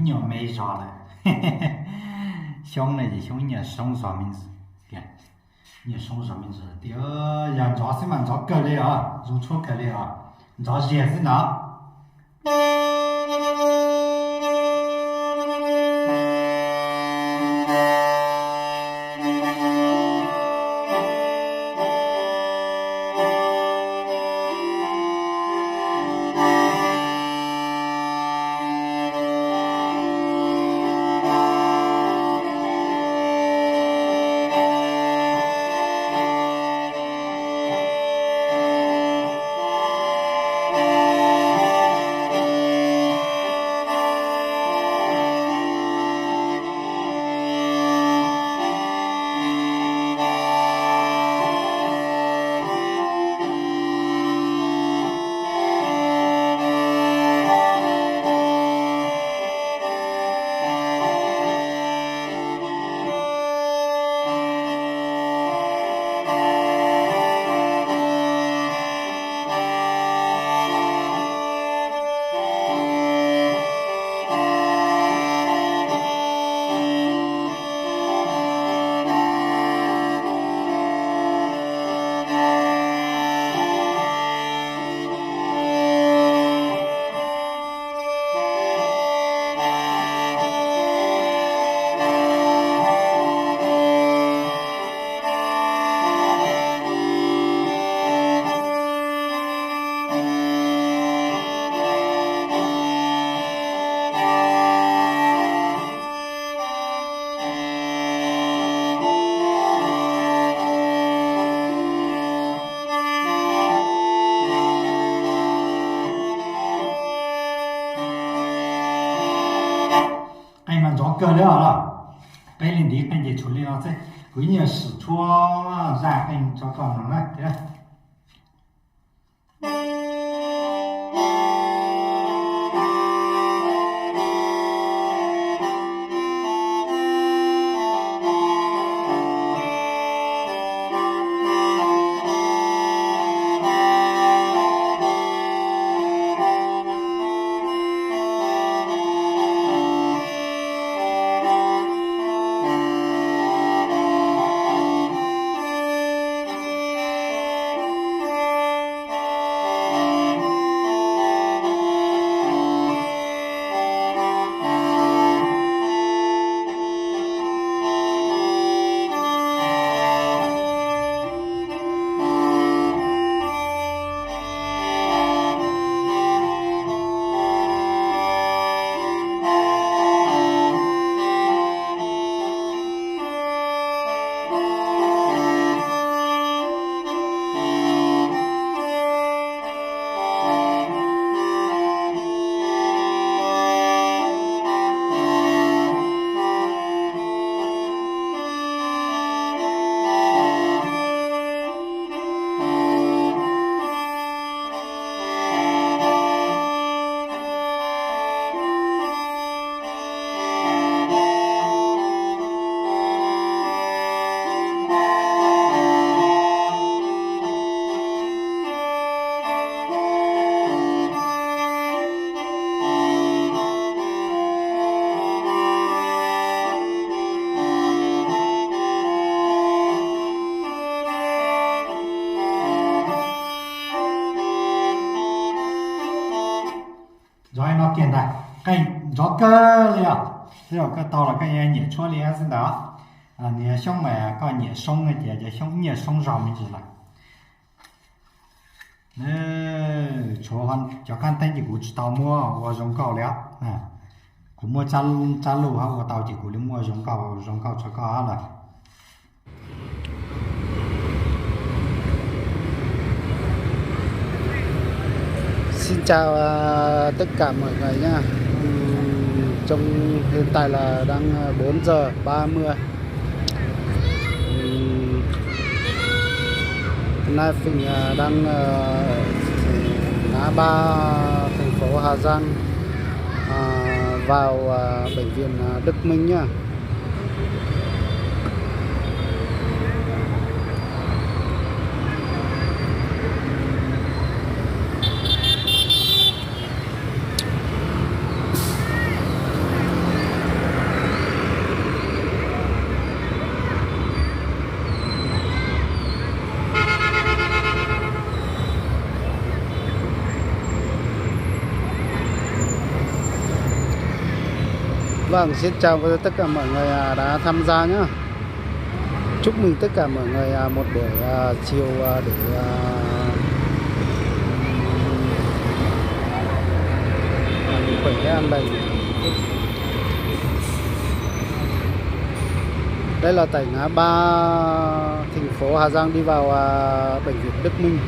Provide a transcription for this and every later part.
鸟没啥了，嘿嘿嘿，想了就想你送啥名字？看，你送啥名字？第二，人家是蛮着狗的啊，如错狗的啊，你着热是哪？哎们着狗了了，白领的跟着处理了这，为你使出然跟着搞弄了，对吧？rồi nó tiền này cái gió cơ liền rồi cái tàu là cái nhẹ chua liền xin đó nhẹ xong mà có nhẹ xong cái gì thì xong nhẹ xong rồi mình chỉ là cho hắn cho căn tay chỉ của tàu mua và dùng cầu léo của mua chăn chăn lù ha và tàu chỉ của mua dùng cầu cho có là Xin chào tất cả mọi người nhá. Trong hiện tại là đang 4 giờ 30. Hôm nay mình đang ở ngã ba thành phố Hà Giang vào bệnh viện Đức Minh nhá. Vâng, xin chào với tất cả mọi người đã tham gia nhé. Chúc mừng tất cả mọi người một buổi chiều để khỏe an lành. Đây là tại ngã ba thành phố Hà Giang đi vào bệnh viện Đức Minh.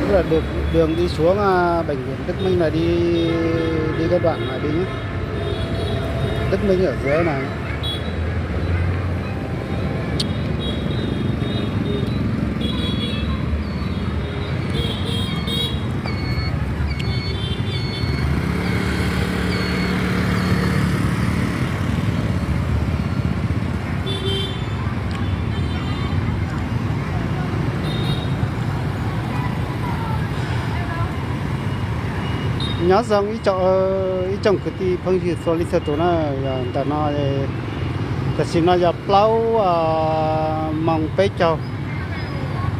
Tức là đường đi xuống bệnh viện Đức Minh là đi cái đoạn này đi nhé. Đức Minh ở dưới này. Nhớ rằng ý trong cái tí phong thủy số lý thuyết nó ta nói ta xin nói là plau mong bé châu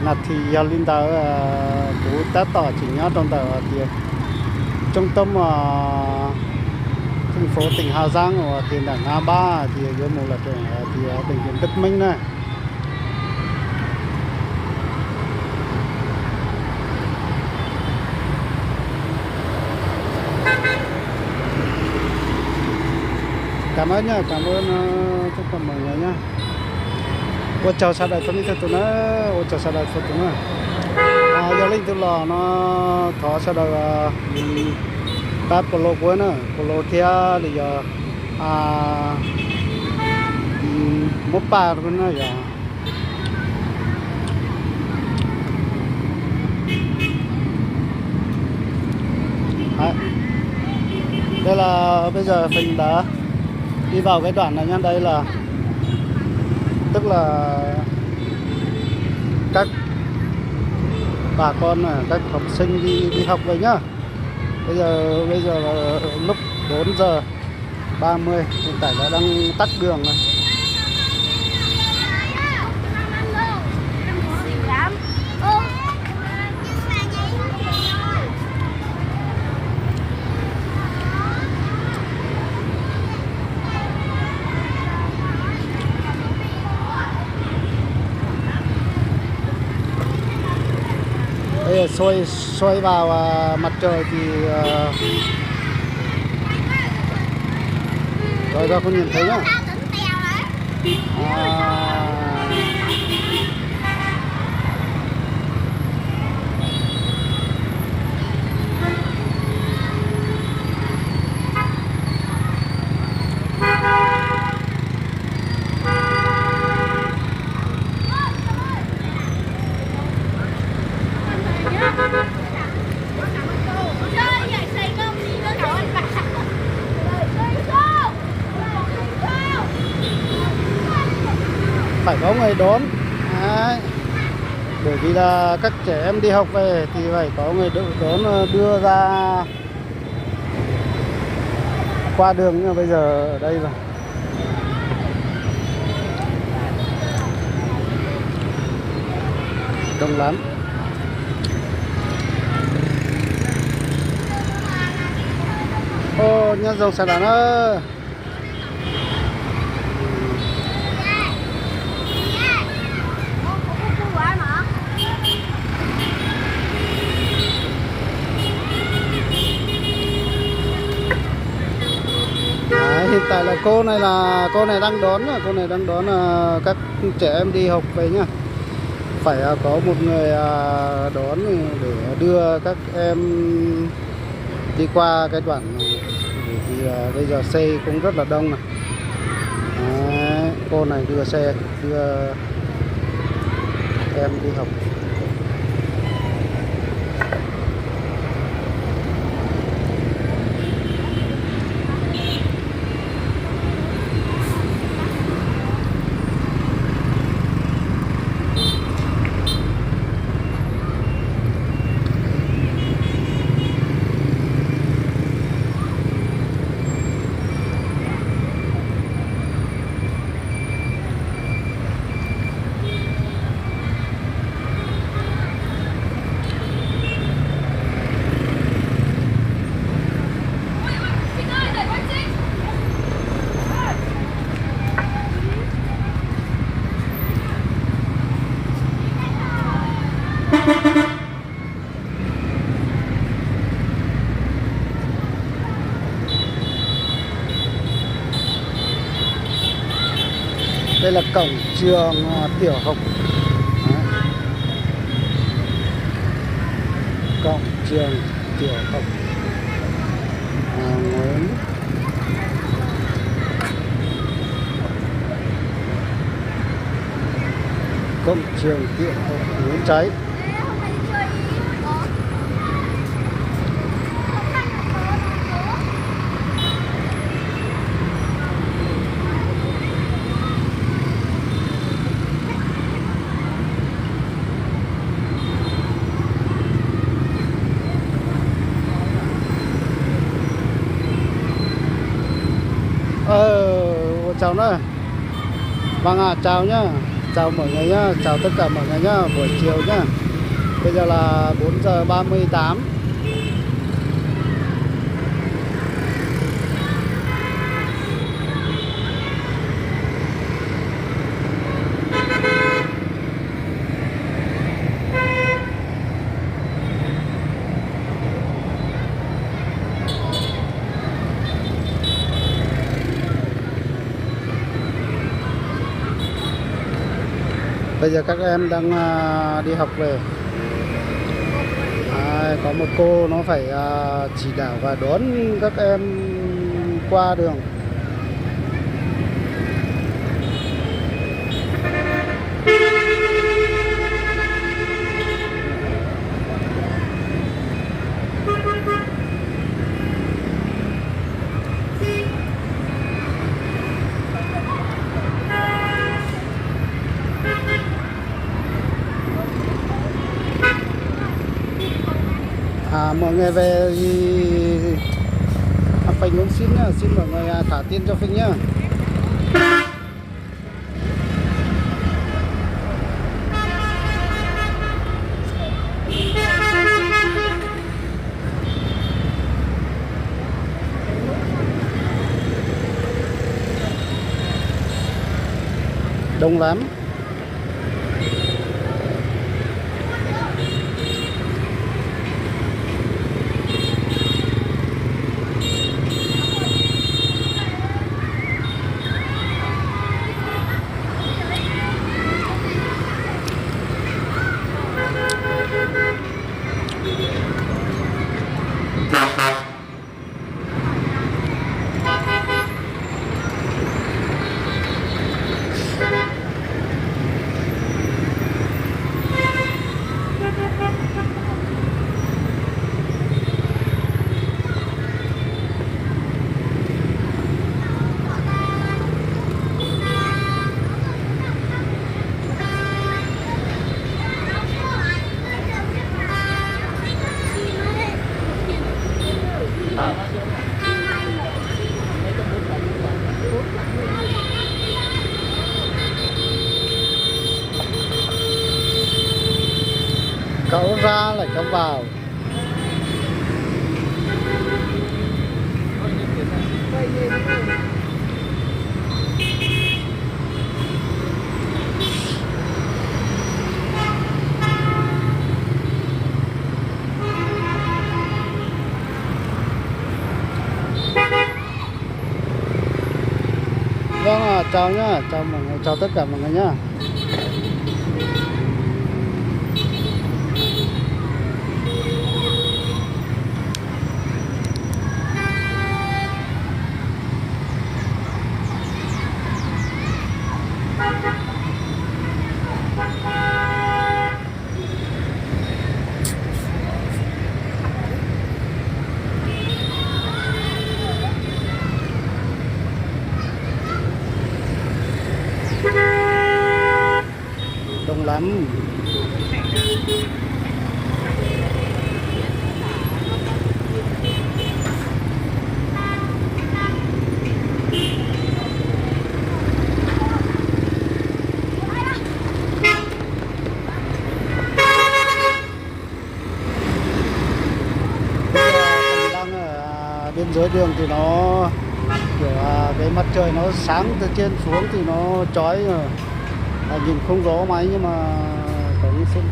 là thì linh đạo bố ta tỏ chỉ nhớ trong tờ thì trung tâm thành phố tỉnh Hà Giang thì là ngã ba thì với một là thì bệnh viện Đức Minh này. Cảm ơn nhá, cảm ơn tất cả mọi người nhá. Ôi chào sao đại phân đi theo tụi nó, ôi chào sao đại phân tụi nó. Giờ linh tụi lò nó thọ sao đại ta polo của nó, polo thia thì giờ một ba của nó giờ. Đây là bây giờ mình đã đi vào cái đoạn này nha. Đây là tức là các bà con các học sinh đi học vậy nhá. Bây giờ là lúc 4:30 hiện tại đã đang tắt đường này. Bây giờ soi vào mặt trời thì rồi ra không nhìn thấy nhá. Phải có người đón. Đấy. Bởi vì là các trẻ em đi học về thì phải có người đón đưa ra qua đường. Nhưng mà bây giờ ở đây rồi đông lắm. Ô nhân dòng xe đàn ơi. Hiện tại là cô này đang đón các trẻ em đi học về nhá. Phải có một người đón để đưa các em đi qua cái đoạn này. Vì bây giờ xe cũng rất là đông này. Đấy, cô này đưa xe đưa em đi học. Đây là cổng trường tiểu học. Đấy. Cổng trường tiểu học Nguyễn. Cổng trường tiểu học Nguyễn Cháy. Chào nữa. Vâng chào nhá. Chào mọi người nhá, chào tất cả mọi người nhá, buổi chiều nhá. Bây giờ là 4:38. Bây giờ các em đang đi học về. Có một cô nó phải chỉ đạo và đón các em qua đường. Mọi người về thì Phình cũng xin mọi người thả tiền cho Phình nhá. Đông lắm. Cậu ra lại cậu vào. Vâng chào nhá, chào mọi người, chào tất cả mọi người nhá. Đông lắm. Đang ở bên dưới đường thì nó kiểu cái mặt trời nó sáng từ trên xuống thì nó chói rồi. Nhìn không rõ máy nhưng mà có những sân.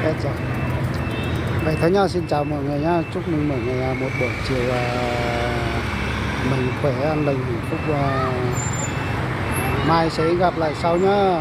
hết rồi. Vậy thôi nhá, xin chào mọi người nhá, chúc mừng mọi người một buổi chiều mình khỏe, an lành, hạnh phúc. Mai sẽ gặp lại sau nhá.